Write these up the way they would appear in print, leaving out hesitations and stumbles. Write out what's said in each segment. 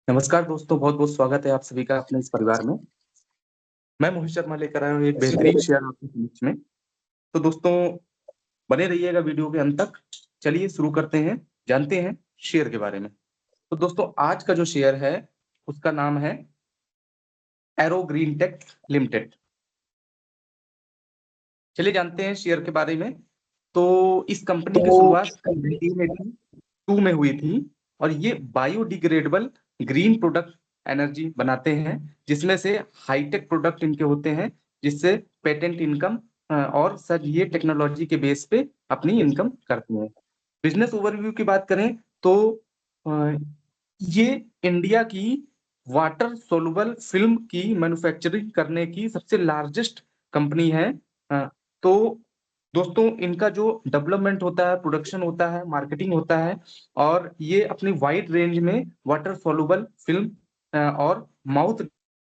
नमस्कार दोस्तों, बहुत-बहुत स्वागत है आप सभी का अपने इस परिवार में। मैं मोहित शर्मा लेकर आया हूँ एक बेहतरीन शेयर आपके बीच में। तो दोस्तों बने रहिएगा वीडियो के अंत तक। चलिए शुरू करते हैं, जानते हैं शेयर के बारे में। तो दोस्तों आज का जो शेयर है, उसका नाम है एरो ग्रीन टेक लिमिटेड। चलिए जानते हैं शेयर के बारे में। तो इस कंपनी की शुरुआत 1982 में हुई थी और ये बायोडिग्रेडेबल ग्रीन प्रोडक्ट एनर्जी बनाते हैं, जिसमें से हाईटेक प्रोडक्ट इनके होते हैं, जिससे पेटेंट इनकम और सर ये टेक्नोलॉजी के बेस पे अपनी इनकम करती हैं। बिजनेस ओवरव्यू की बात करें तो अ, ये इंडिया की वाटर सोलुबल फिल्म की मैन्युफैक्चरिंग करने की सबसे लार्जेस्ट कंपनी है। तो दोस्तों इनका जो डेवलपमेंट होता है, प्रोडक्शन होता है, मार्केटिंग होता है और ये अपनी वाइड रेंज में वाटर सोलुबल फिल्म और माउथ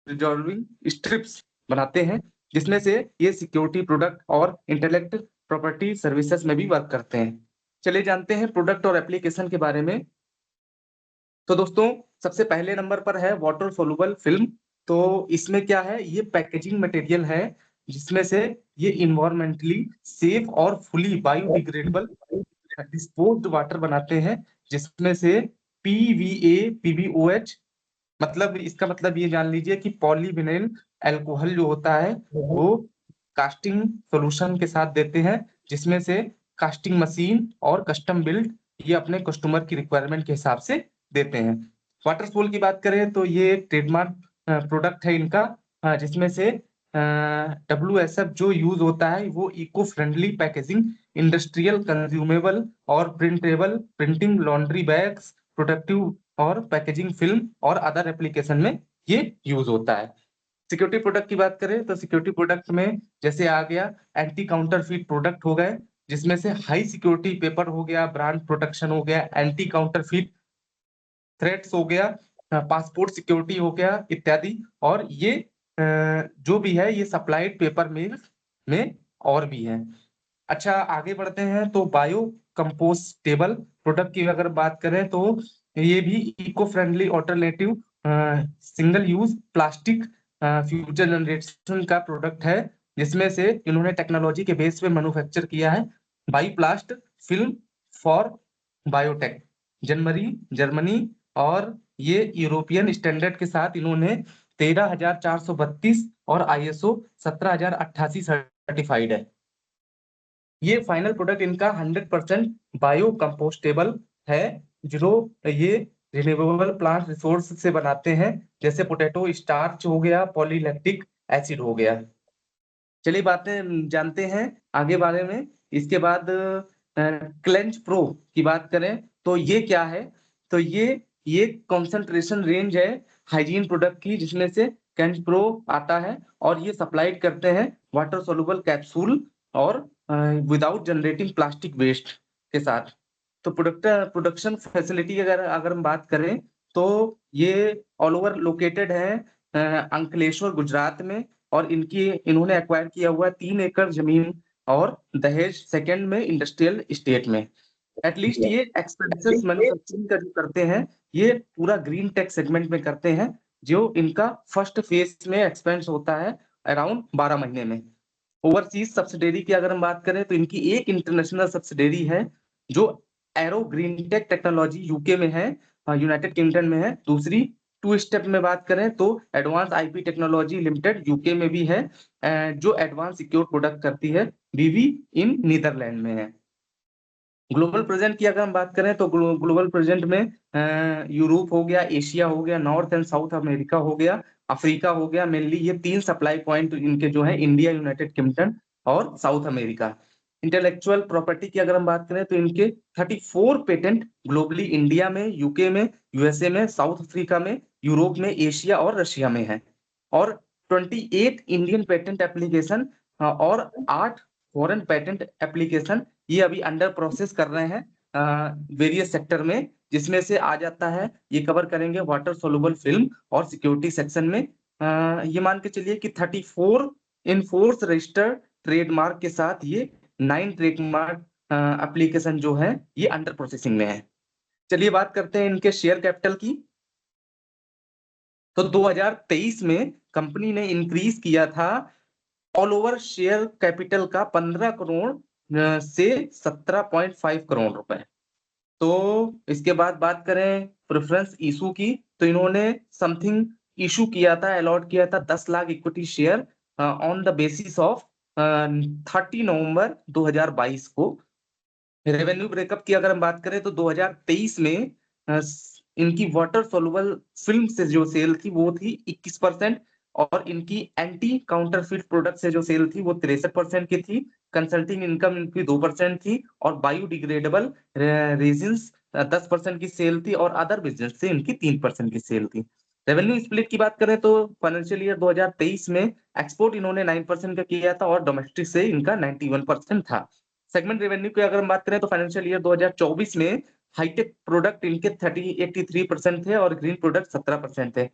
रिजॉल्विंग स्ट्रिप्स बनाते हैं, जिसमें से ये सिक्योरिटी प्रोडक्ट और इंटेलेक्ट प्रॉपर्टी सर्विसेज में भी वर्क करते हैं। चलिए जानते हैं प्रोडक्ट और एप्लीकेशन के बारे में। तो दोस्तों सबसे पहले नंबर पर है वाटर सोलुबल फिल्म। तो इसमें क्या है, ये पैकेजिंग मटेरियल है जिसमें से ये इन्वायरमेंटली सेफ और फुली बायोडिग्रेडेबल डिस्पोज्ड वाटर बनाते हैं, जिसमें से पीवीए पीबीओएच, मतलब इसका मतलब ये जान लीजिए कि पॉलीविनाइल अल्कोहल जो होता है वो कास्टिंग सॉल्यूशन के साथ देते हैं, जिसमें से कास्टिंग मशीन और कस्टम बिल्ड ये अपने कस्टमर की रिक्वायरमेंट के हिसाब से देते हैं। वाटर सोल की बात करें तो ये एक ट्रेडमार्क प्रोडक्ट है इनका, जिसमें से WSF जो यूज होता है वो eco friendly packaging, industrial consumable और printable printing, laundry bags, productive और पैकेजिंग फिल्म और अदर एप्लीकेशन में ये यूज होता है। सिक्योरिटी प्रोडक्ट की बात करें तो सिक्योरिटी प्रोडक्ट में जैसे आ गया एंटी काउंटरफीट प्रोडक्ट हो गए, जिसमें से हाई सिक्योरिटी पेपर हो गया, ब्रांड प्रोटेक्शन हो गया, एंटी काउंटरफीट थ्रेट्स हो गया, पासपोर्ट सिक्योरिटी हो गया इत्यादि। और ये जो भी है ये सप्लाइड पेपर मिल्स में और भी है। अच्छा आगे बढ़ते हैं तो बायो कंपोस्टेबल प्रोडक्ट की अगर बात करें तो ये भी eco friendly alternative single use plastic future generation का प्रोडक्ट है, जिसमें से इन्होंने टेक्नोलॉजी के बेस पे मैन्युफैक्चर किया है bioplast film for biotech Germany Germany. और ये यूरोपियन स्टैंडर्ड के साथ इन्होंने 13,432 और ISO 17,088 सर्टिफाइड है। ये फाइनल प्रोडक्ट इनका 100% बायो कंपोस्टेबल है, जो ये रिन्यूएबल प्लांट रिसोर्स से बनाते हैं, जैसे पोटैटो स्टार्च हो गया, पॉलीलैक्टिक एसिड हो गया। चलिए बातें जानते हैं आगे बारे में। इसके बाद क्लेंच प्रो की बात करें तो ये क्या है, तो ये कंसंट्रेशन रेंज है हाइजीन प्रोडक्ट की, जिसमें से क्लेंच प्रो आता है और ये सप्लाइड करते हैं वाटर सोलुबल कैप्सूल और विदाउट जनरेटिंग प्लास्टिक वेस्ट के साथ। तो प्रोडक्शन फैसिलिटी अगर अगर हम बात करें तो ये ऑल ओवर लोकेटेड है अंकलेश्वर गुजरात में, और इन्होंने एक्वायर किया हुआ है 3 एकड़ जमीन और दहेज सेकंड में इंडस्ट्रियल स्टेट में। एटलीस्ट ये एक्सपेंसेस मैन्युफैक्चरिंग का जो करते हैं ये पूरा ग्रीन टेक सेगमेंट में करते हैं, जो इनका फर्स्ट फेज में एक्सपेंस होता है अराउंड 12 महीने में। ओवरसीज सब्सिडरी की अगर हम बात करें तो इनकी एक इंटरनेशनल सब्सिडरी है जो arrow green tech technology UK में है, यूनाइटेड किंगडम में है। दूसरी टू स्टेप में बात करें तो advance IP technology limited UK में भी है, जो एडवांस सिक्योर प्रोडक्ट करती है, बीवी इन नीदरलैंड में है। ग्लोबल प्रेजेंट की अगर हम बात करें तो ग्लोबल प्रेजेंट में यूरोप हो गया, एशिया हो गया, नॉर्थ एंड साउथ अमेरिका हो गया, अफ्रीका हो गया, मेनली ये 3 सप्लाई पॉइंट इनके जो है इंडिया, यूनाइटेड किंगडम और साउथ अमेरिका। इंटेलेक्चुअल प्रॉपर्टी की अगर हम बात करें तो इनके 34 पेटेंट ग्लोबली इंडिया में, यूके में, यूएसए में, साउथ अफ्रीका में, यूरोप में, एशिया और रशिया में है। और 28 इंडियन पेटेंट एप्लीकेशन और 8 फॉरेन पेटेंट एप्लीकेशन ये अभी अंडर प्रोसेस कर रहे हैं वेरियस सेक्टर में, जिसमें से आ जाता है ये कवर करेंगे वाटर सोलुबल फिल्म और सिक्योरिटी सेक्शन में। ये मान के चलिए कि 34 इन फोर्स रजिस्टर्ड ट्रेडमार्क के साथ ये 9 ट्रेडमार्क एप्लीकेशन जो है ये अंडर प्रोसेसिंग में है। चलिए बात करते हैं इनके शेयर कैपिटल की। तो 2023 में कंपनी ने इंक्रीज किया था ऑल ओवर शेयर कैपिटल का 15 करोड़ से 17.5 करोड़ रुपए। तो इसके बाद बात करें प्रेफरेंस इशू की, तो इन्होंने समथिंग इशू किया था, अलॉट किया था 10 lakh equity share on the basis of 30 नवंबर 2022 को। रेवेन्यू ब्रेकअप की अगर हम बात करें तो 2023 में इनकी वाटर सोलुबल फिल्म से जो सेल थी वो थी 21%, और इनकी एंटी काउंटरफिट प्रोडक्ट से जो सेल थी वो 63% की थी। कंसल्टिंग इनकम इनकी 2% थी, और बायोडिग्रेडेबल रेजिन्स 10% की सेल थी, और अदर बिजनेस से इनकी 3% की सेल थी। रेवेन्यू स्प्लिट की बात करें तो फाइनेंशियल ईयर 2023 में एक्सपोर्ट इन्होंने 9% का किया था, और डोमेस्टिक से इनका 91% था। सेगमेंट रेवेन्यू की अगर हम बात करें तो फाइनेंशियल ईयर 2024 में हाईटेक प्रोडक्ट इनके 83% थे, और ग्रीन प्रोडक्ट 17% थे।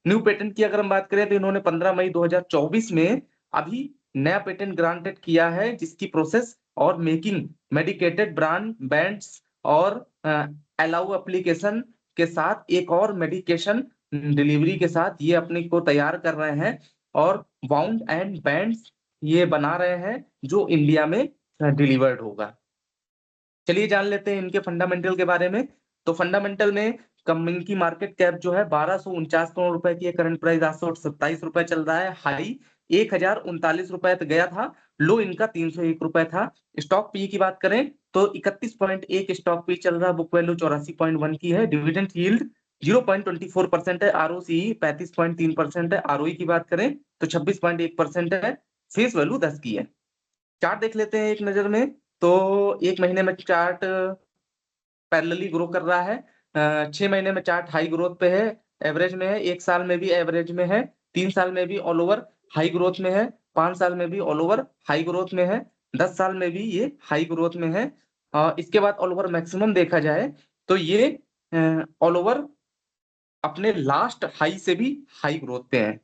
न्यू पेटेंट की अगर हम बात करें तो इन्होंने 15 मई 2024 में अभी नया पेटेंट ग्रांटेड किया है, जिसकी प्रोसेस और मेकिंग मेडिकेटेड ब्रांड बैंड्स और अलाउ एप्लीकेशन के साथ एक और मेडिकेशन डिलीवरी के साथ ये अपने को तैयार कर रहे हैं, और बाउंड एंड बैंड्स ये बना रहे हैं जो इंडिया में डिलीवर्ड होगा। चलिए जान लेते हैं इनके फंडामेंटल के बारे में। तो फंडामेंटल में कंपनी की मार्केट कैप जो है 1249 करोड़ रुपए की है, करंट प्राइस 827 रुपए चल रहा है, हाई 1039 रुपए तक गया था, लो इनका 301 रुपए था। स्टॉक पी की बात करें तो 31.1 स्टॉक पी चल रहा है, बुक वैल्यू 84.1 की है, डिविडेंड यील्ड 0.24% है, आरओसी 35.3% है, आरओई की बात करें तो 26.1% है, फेस वैल्यू 10 की है। चार्ट देख लेते हैं एक नजर में, तो एक महीने में चार्ट पैरेलली ग्रो कर रहा है, 6 महीने में चार्ट हाई ग्रोथ पे है, एवरेज में है, 1 साल में भी एवरेज में है, 3 साल में भी ऑल ओवर हाई ग्रोथ में है, 5 साल में भी ऑल ओवर हाई ग्रोथ में है, 10 साल में भी ये हाई ग्रोथ में है। इसके बाद ऑल ओवर मैक्सिमम देखा जाए तो ये ऑल ओवर अपने लास्ट हाई से भी हाई ग्रोथ पे है।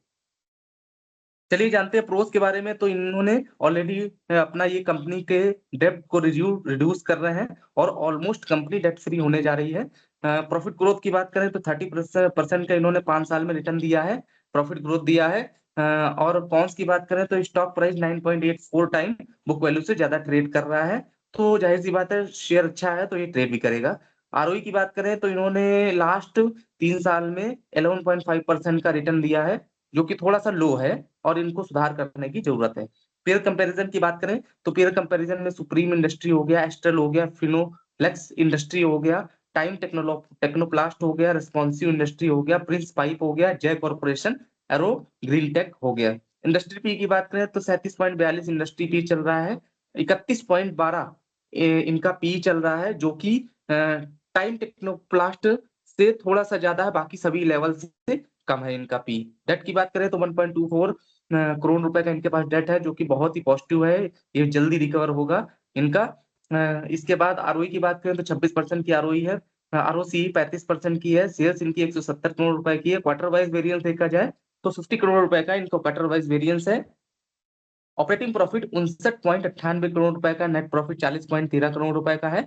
चलिए जानते हैं प्रोस के बारे में। तो इन्होंने ऑलरेडी अपना ये कंपनी के डेब्ट को रिड्यूस कर रहे हैं, और ऑलमोस्ट कंपनी डेट फ्री होने जा रही है। प्रॉफिट ग्रोथ की बात करें तो 30% का इन्होंने 5 साल में रिटर्न दिया है, प्रॉफिट ग्रोथ दिया है। और कॉन्स की बात करें तो stock price 9.84 time book value से ज्यादा ट्रेड कर रहा है, तो जाहिर सी बात है शेयर अच्छा है तो ये ट्रेड भी करेगा। आरओई की बात करें तो इन्होंने लास्ट 3 साल में 11.5% का रिटर्न दिया है, जो कि थोड़ा सा लो है, और इनको सुधार करने की जरूरत है। पेयर कंपैरिजन की बात करें तो पेयर कंपैरिजन में सुप्रीम इंडस्ट्री हो गया, एस्ट्रल हो गया, फिनोलेक्स इंडस्ट्री हो गया, टाइम टेक्नोप्लास्ट हो गया, रिस्पॉन्सिव इंडस्ट्री हो गया, प्रिंस पाइप हो गया, जय कॉर्पोरेशन, एरो ग्रीन टेक हो गया। इंडस्ट्री पी की बात करें तो 37.42 इंडस्ट्री पी चल रहा है, 31.12 इनका पी चल रहा है, जो कि टाइम टेक्नोप्लास्ट से थोड़ा सा ज्यादा है, बाकी सभी लेवल से कम है इनका पी। डेट की बात करें तो 1.24 करोड़ रुपए का इनके पास डेट है, जो कि बहुत ही पॉजिटिव है, ये जल्दी रिकवर होगा इनका। इसके बाद आरओई की बात करें तो 26% की आरओई है, आरओसी 35% की है, शेयर्स इनकी 170 करोड़ रुपए की है। क्वार्टर वाइज वेरियंस देखा जाए तो 50 करोड़ रुपए का इनको क्वार्टर वाइज वेरियंस है। ऑपरेटिंग प्रॉफिट 59.98 करोड़ रुपए का, नेट प्रॉफिट 40.13 करोड़ रुपए का है,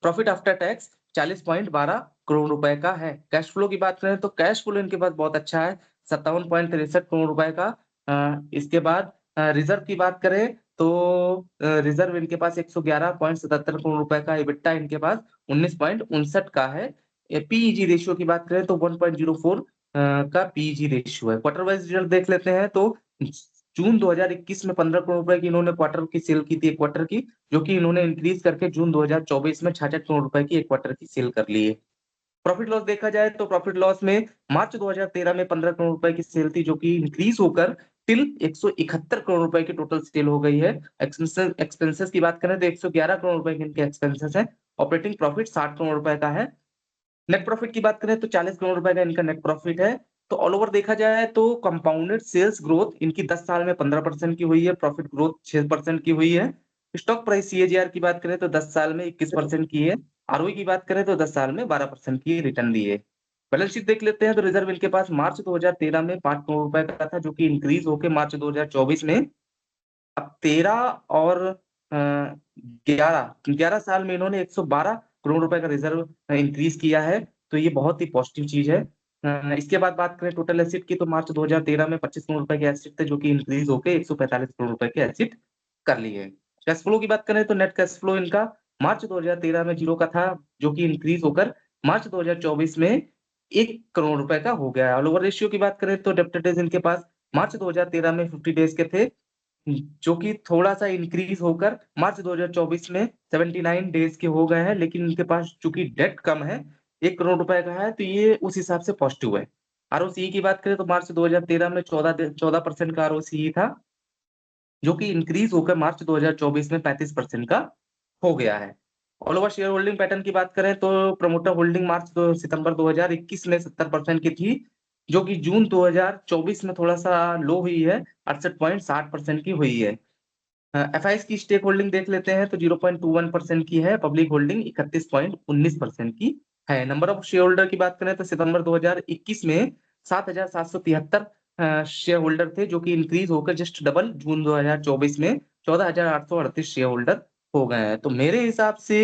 प्रॉफिट आफ्टर टैक्स 40.12 करोड़ रुपए का है। कैश फ्लो की बात करें तो कैश फ्लो इनके पास बहुत अच्छा है, 57.63 करोड़ रुपए का। इसके बाद रिजर्व की बात करें तो रिजर्व इनके पास 111.77 करोड़ रुपए का, इबिट्टा इनके पास 19.59 का है। पीईजी रेशियो की बात करें तो 1.04 का पीईजी रेशियो है। क्वार्टर वाइज रिजल्ट देख लेते हैं तो जून 2021 में 15 करोड़ रुपए की इन्होंने क्वार्टर की सेल की थी, एक क्वार्टर की, जो कि इन्होंने इंक्रीज करके जून 2024 में 66 करोड़ रुपए की एक क्वार्टर की सेल कर ली है। प्रॉफिट लॉस देखा जाए तो प्रॉफिट लॉस में मार्च 2013 में 15 करोड़ रुपए की सेल थी, जो कि इंक्रीज होकर टिल 171 करोड़ रुपए की टोटल सेल हो गई है। एक्सपेंसेस की बात करें तो 111 करोड़ रुपए के इनके एक्सपेंसेस है। ऑपरेटिंग प्रॉफिट 60 करोड़ रुपए का है। नेट प्रॉफिट की बात करें तो 40 करोड़ रुपए का इनका नेट प्रॉफिट है। तो ऑल ओवर देखा जाए तो कंपाउंडेड सेल्स ग्रोथ इनकी 10 साल में 15% की हुई है, प्रॉफिट ग्रोथ 6% की हुई है। स्टॉक प्राइस सीएजीआर की बात करें तो 10 साल में 21% की है। आरओई की बात करें तो 10 साल में 12% की रिटर्न दी है। बैलेंस शीट देख लेते हैं तो रिजर्व इनके पास मार्च 2013 में 5 करोड़ रुपए का था, जो कि इंक्रीज होकर मार्च 2024 में अब 13 और 11 साल में इन्होंने 112 करोड़ रुपए का रिजर्व इंक्रीज किया है, तो ये बहुत ही पॉजिटिव चीज है। इसके बाद बात करें टोटल एसिड की, तो मार्च 2013 में 25 करोड़ रुपए के एसिड थे, जो कि इंक्रीज होकर 145 करोड़ रुपए के एसिड कर लिए। कैश फ्लो की बात करें तो नेट कैश फ्लो इनका मार्च 2013 में 0 का था, जो कि इंक्रीज होकर मार्च 2024 में 1 करोड़ रुपए का हो गया है। ऑल ओवर रेशियो की बात करें तो डेब्टर डेज इनके पास मार्च 2013 में 50 डेज के थे, जो कि थोड़ा-सा इंक्रीज होकर मार्च 2024 में 79 डेज के हो गए हैं, लेकिन इनके पास चूँकि डेट कम है, 1 करोड़ रुपए का है, तो ये उस हिसाब से पॉजिटिव है। आरओसीई की बात करें तो मार्च 2013 में 14% का आरओसीई था, जो कि इंक्रीज होकर मार्च 2024 में 35% का हो गया है। All over share holding pattern की बात करें तो प्रमोटर होल्डिंग सितंबर 2021 में 70% की थी, जो कि जून 2024 में थोड़ा-सा लो हुई है, 68.60% की हुई है। एफआईआईज़ की स्टेक होल्डिंग देख लेते हैं तो 0.21% की है, पब्लिक होल्डिंग 31.19% की है। नंबर ऑफ शेयर होल्डर की बात करें तो सितंबर 2021 में 7,773 शेयर होल्डर थे, जो कि इंक्रीज होकर जस्ट डबल जून 2024 में 14,838 शेयर होल्डर हो गए हैं। तो मेरे हिसाब से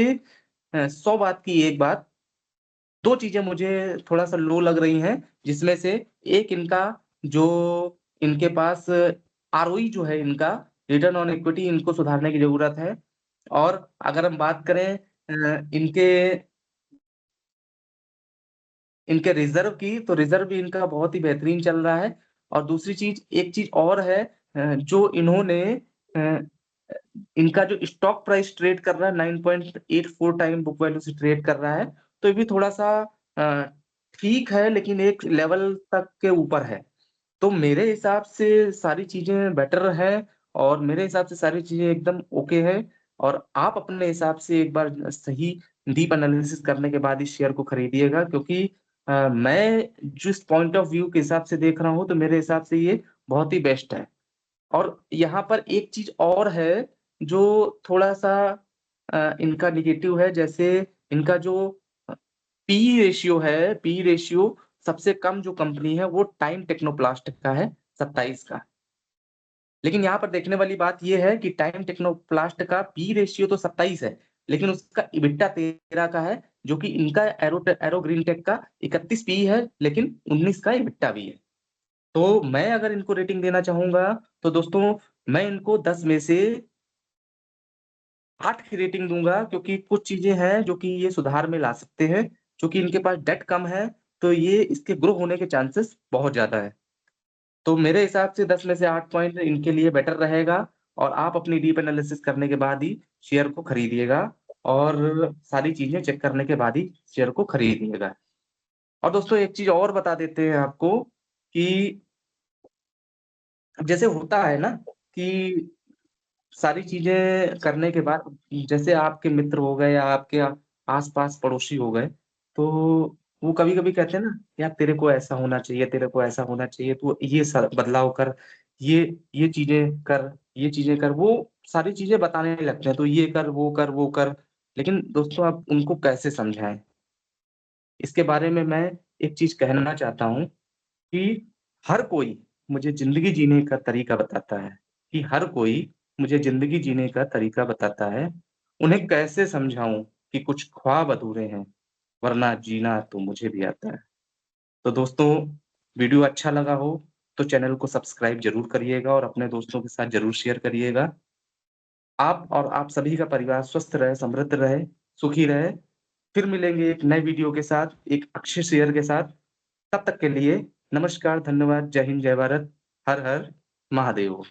100 बात की एक बात, 2 चीज़ें मुझे थोड़ा-सा लो लग रही हैं, जिसमें से एक इनका जो इनके पास आरओई जो है इनका, रिटर्न ऑन इक्विटी, इनको सुधारने की ज़रूरत है। और अगर हम बात करें इनके इनके रिज़र्व की, तो रिज़र्व भी इनका बहुत ही बेहतरीन चल रहा है। और दूसरी चीज़, एक चीज़ और है, जो इन्होंने अ, इनका जो स्टॉक प्राइस ट्रेड कर रहा है 9.84 टाइम बुक वैल्यू से ट्रेड कर रहा है, तो ये भी थोड़ा-सा अ, ठीक है, लेकिन एक लेवल तक के ऊपर है। तो मेरे हिसाब से सारी चीज़ें बेटर हैं, और मेरे हिसाब से सारी चीज़ें एकदम ओके हैं, और आप अपने हिसाब से एक बार सही डीप एनालिसिस करने के बाद इस शेयर को खरीदिएगा, क्योंकि मैं जिस पॉइंट ऑफ व्यू के हिसाब से देख रहा हूँ, तो मेरे हिसाब से ये बहुत ही बेस्ट है। और यहाँ पर एक चीज़ और है, जो थोड़ा-सा इनका नेगेटिव है, जैसे इनका जो अ, पी रेशियो है, पी रेशियो सबसे कम जो कंपनी है, वो टाइम टेक्नोप्लास्ट का है, 27 का। लेकिन यहाँ पर देखने वाली बात ये है कि टाइम टेक्नोप्लास्ट का पी रेशियो तो 27 है, लेकिन उसका इबिट्टा 13 का है, जो कि इनका एरो ग्रीन टेक का 31 पी है, लेकिन 19 का इबिट्टा भी है। तो मैं अगर इनको रेटिंग देना चाहूँगा, तो दोस्तों मैं इनको 10 में से 8 की रेटिंग दूँगा, क्योंकि कुछ चीज़ें हैं जो कि ये सुधार में ला सकते हैं। चूँकि इनके पास डेट कम है, तो ये इसके ग्रो होने के चांसेस बहुत ज़्यादा है। तो मेरे हिसाब से 10 में से 8 पॉइंट इनके लिए बेटर रहेगा, और आप अपनी डीप एनालिसिस करने के बाद ही शेयर को खरीदिएगा, और सारी चीज़ें चेक करने के बाद ही शेयर को खरीदिएगा। और दोस्तों एक चीज़ और बता देते हैं आपको कि जैसे होता है ना कि सारी चीज़ें करने के बाद, जैसे आपके मित्र हो गए या आपके आस-पास पड़ोसी हो गए, तो वो कभी-कभी कहते हैं ना, यार तेरे को ऐसा होना चाहिए, तेरे को ऐसा होना चाहिए, तू ये बदलाव कर, ये चीज़ें कर, ये चीज़ें कर, वो सारी चीज़ें बताने लगते हैं, तो ये कर, वो कर, वो कर। लेकिन दोस्तों आप उनको कैसे समझाएँ? इसके बारे में मैं एक चीज़ कहना चाहता हूँ कि हर कोई मुझे ज़िंदगी जीने का तरीका बताता है, कि हर कोई मुझे ज़िंदगी जीने का तरीका बताता है। उन्हें कैसे समझाऊँ कि कुछ ख्वाब अधूरे हैं, वरना जीना तो मुझे भी आता है। तो दोस्तों, वीडियो अच्छा लगा हो तो चैनल को सब्सक्राइब ज़रूर करिएगा, और अपने दोस्तों के साथ ज़रूर शेयर करिएगा। आप और आप सभी का परिवार स्वस्थ रहे, समृद्ध रहे, सुखी रहे। फिर मिलेंगे एक नए वीडियो के साथ, एक अच्छे शेयर के साथ। तब तक के लिए नमस्कार, धन्यवाद, जय हिंद, जय भारत, हर हर महादेव।